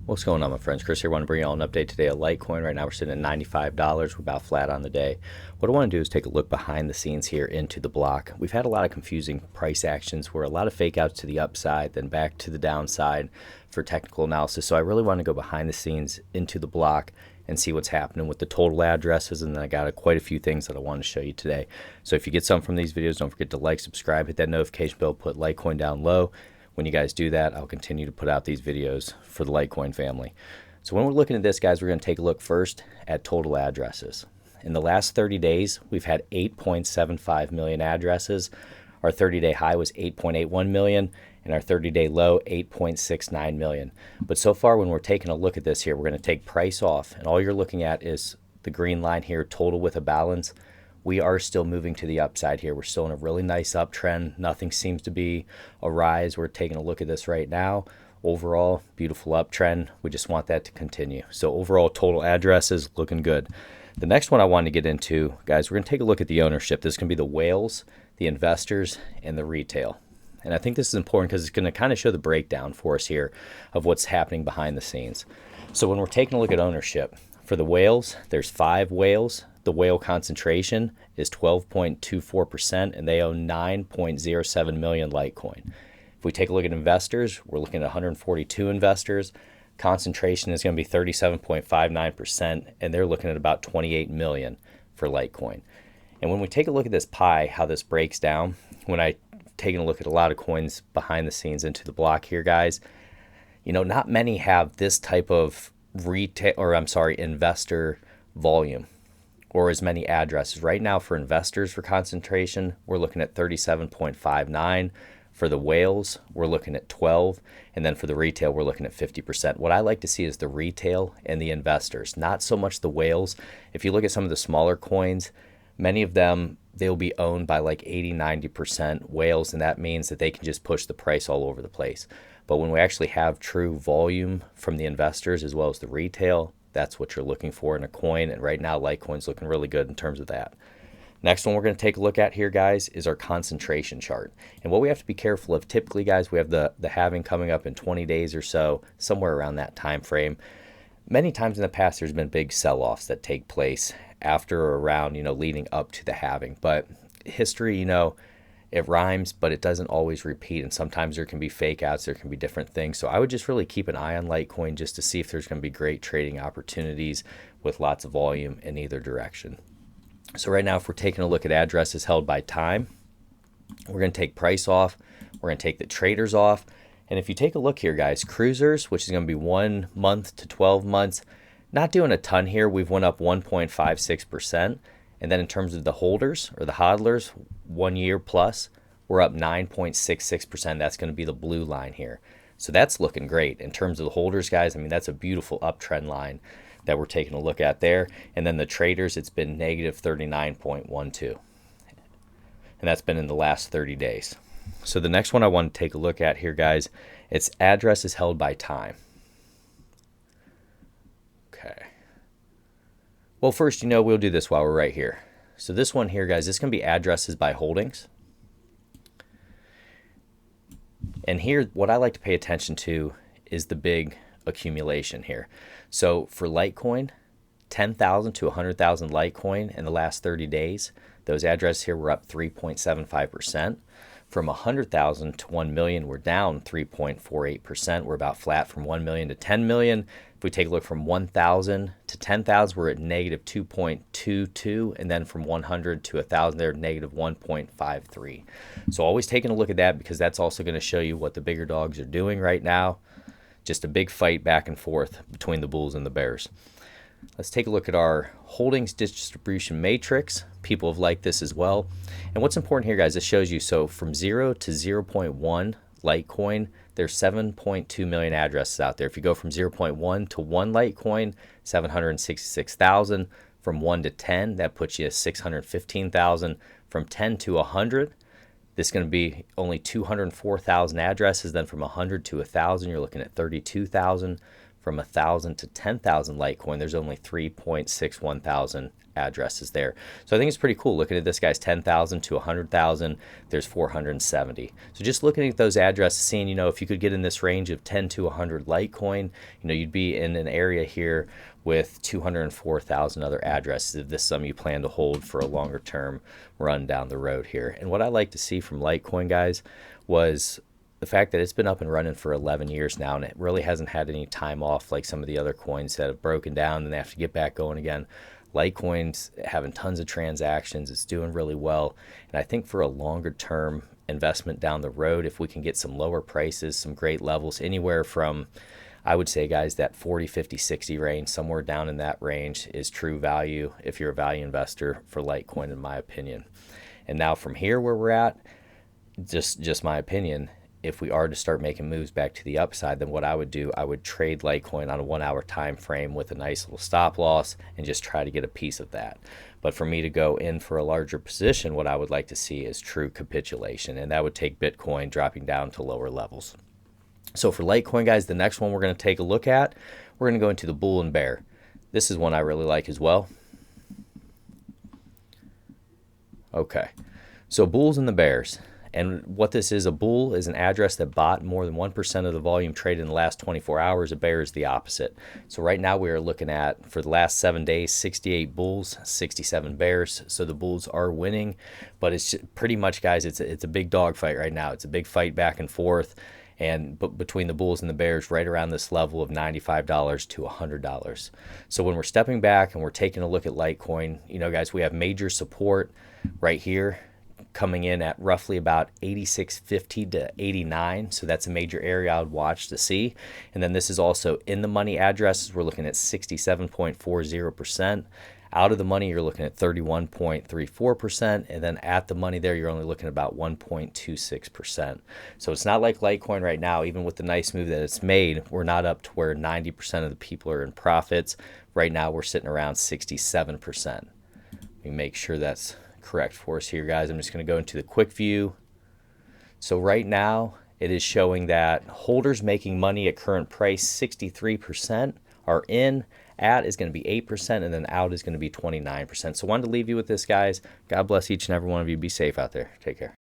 What's going on, my friends? Chris here. I want to bring you all an update today of Litecoin. Right now we're sitting at $95. We're about flat on the day. What I want to do is take a look behind the scenes here into the block. We've had a lot of confusing price actions where a lot of fake outs to the upside, then back to the downside for technical analysis. So I really want to go behind the scenes into the block and see what's happening with the total addresses. And then I got quite a few things that I want to show you today. So if you get something from these videos, don't forget to like, subscribe, hit that notification bell, put Litecoin down low. When you guys do that, I'll continue to put out these videos for the Litecoin family. So when we're looking at this, guys, we're going to take a look first at total addresses. In the last 30 days, we've had 8.75 million addresses. Our 30-day high was 8.81 million, and our 30-day low, 8.69 million. But so far, when we're taking a look at this here, we're going to take price off, and all you're looking at is the green line here, total with a balance. We are still moving to the upside here. We're still in a really nice uptrend. Nothing seems to be a rise. We're taking a look at this right now. Overall, beautiful uptrend. We just want that to continue. So overall, total addresses looking good. The next one I wanted to get into, guys, we're going to take a look at the ownership. This is going to be the whales, the investors, and the retail. And I think this is important because it's going to kind of show the breakdown for us here of what's happening behind the scenes. So when we're taking a look at ownership, for the whales, there's 5 whales. The whale concentration is 12.24%, and they own 9.07 million Litecoin. If we take a look at investors, we're looking at 142 investors. Concentration is going to be 37.59%, and they're looking at about 28 million for Litecoin. And when we take a look at this pie, how this breaks down, when I taking a look at a lot of coins behind the scenes into the block here, guys, you know, not many have this type of investor volume or as many addresses. Right now for investors for concentration, we're looking at 37.59. For the whales, we're looking at 12. And then for the retail, we're looking at 50%. What I like to see is the retail and the investors, not so much the whales. If you look at some of the smaller coins, many of them, they'll be owned by like 80-90% whales, and that means that they can just push the price all over the place. But when we actually have true volume from the investors as well as the retail, that's what you're looking for in a coin. And right now, Litecoin's looking really good in terms of that. Next one we're going to take a look at here, guys, is our concentration chart. And what we have to be careful of, typically, guys, we have the halving coming up in 20 days or so, somewhere around that time frame. Many times in the past, there's been big sell-offs that take place after or around, leading up to the halving. But history, it rhymes, but it doesn't always repeat. And sometimes there can be fake outs. There can be different things. So I would just really keep an eye on Litecoin just to see if there's going to be great trading opportunities with lots of volume in either direction. So right now, if we're taking a look at addresses held by time, we're going to take price off. We're going to take the traders off. And if you take a look here, guys, cruisers, which is going to be 1 month to 12 months, not doing a ton here. We've went up 1.56%. And then in terms of the holders or the hodlers, 1 year plus, we're up 9.66%. That's going to be the blue line here. So that's looking great. In terms of the holders, guys, I mean, that's a beautiful uptrend line that we're taking a look at there. And then the traders, it's been negative 39.12. And that's been in the last 30 days. So the next one I want to take a look at here, guys, it's addresses held by time. Okay. Well, first, we'll do this while we're right here. So this one here, guys, this is going to be addresses by holdings. And here, what I like to pay attention to is the big accumulation here. So for Litecoin, 10,000 to 100,000 Litecoin in the last 30 days, those addresses here were up 3.75%. From 100,000 to 1 million, we're down 3.48%. We're about flat from 1 million to 10 million. If we take a look from 1,000 to 10,000, we're at negative 2.22. And then from 100 to 1,000, they're negative 1.53. So always taking a look at that because that's also going to show you what the bigger dogs are doing right now. Just a big fight back and forth between the bulls and the bears. Let's take a look at our holdings distribution matrix. People have liked this as well. And what's important here, guys, this shows you, so from 0 to 0.1 Litecoin, there's 7.2 million addresses out there. If you go from 0.1 to 1 Litecoin, 766,000. From 1 to 10, that puts you at 615,000. From 10 to 100, this is going to be only 204,000 addresses. Then from 100 to 1,000, you're looking at 32,000. from 1,000 to 10,000 Litecoin, there's only 3.61 thousand addresses there. So I think it's pretty cool. Looking at this guy's 10,000 to 100,000, there's 470. So just looking at those addresses, seeing, if you could get in this range of 10 to 100 Litecoin, you'd be in an area here with 204,000 other addresses if this is something you plan to hold for a longer term run down the road here. And what I like to see from Litecoin, guys, was the fact that it's been up and running for 11 years now, and it really hasn't had any time off like some of the other coins that have broken down and they have to get back going again. Litecoin's having tons of transactions. It's doing really well. And I think for a longer term investment down the road, if we can get some lower prices, some great levels, anywhere from, I would say, guys, that 40, 50, 60 range, somewhere down in that range is true value if you're a value investor for Litecoin, in my opinion. And now from here where we're at, just my opinion, if we are to start making moves back to the upside, then what I would do, I would trade Litecoin on a 1 hour time frame with a nice little stop loss and just try to get a piece of that. But for me to go in for a larger position, what I would like to see is true capitulation, and that would take Bitcoin dropping down to lower levels. So for Litecoin, guys, the next one we're going to take a look at, we're going to go into the bull and bear. This is one I really like as well. Okay, so bulls and the bears. And what this is, a bull is an address that bought more than 1% of the volume traded in the last 24 hours. A bear is the opposite. So right now we are looking at, for the last 7 days, 68 bulls, 67 bears. So the bulls are winning, but it's pretty much, guys, it's a big dog fight right now. It's a big fight back and forth. But between the bulls and the bears, right around this level of $95 to $100. So when we're stepping back and we're taking a look at Litecoin, guys, we have major support right here, coming in at roughly about 86.50 to 89. So that's a major area I would watch to see. And then this is also in the money addresses. We're looking at 67.40%. Out of the money, you're looking at 31.34%. And then at the money there, you're only looking at about 1.26%. So it's not like Litecoin right now, even with the nice move that it's made, we're not up to where 90% of the people are in profits. Right now, we're sitting around 67%. Let me make sure that's correct for us here, guys. I'm just going to go into the quick view. So right now it is showing that holders making money at current price, 63% are in. At is going to be 8%, and then out is going to be 29%. So I wanted to leave you with this, guys. God bless each and every one of you. Be safe out there. Take care.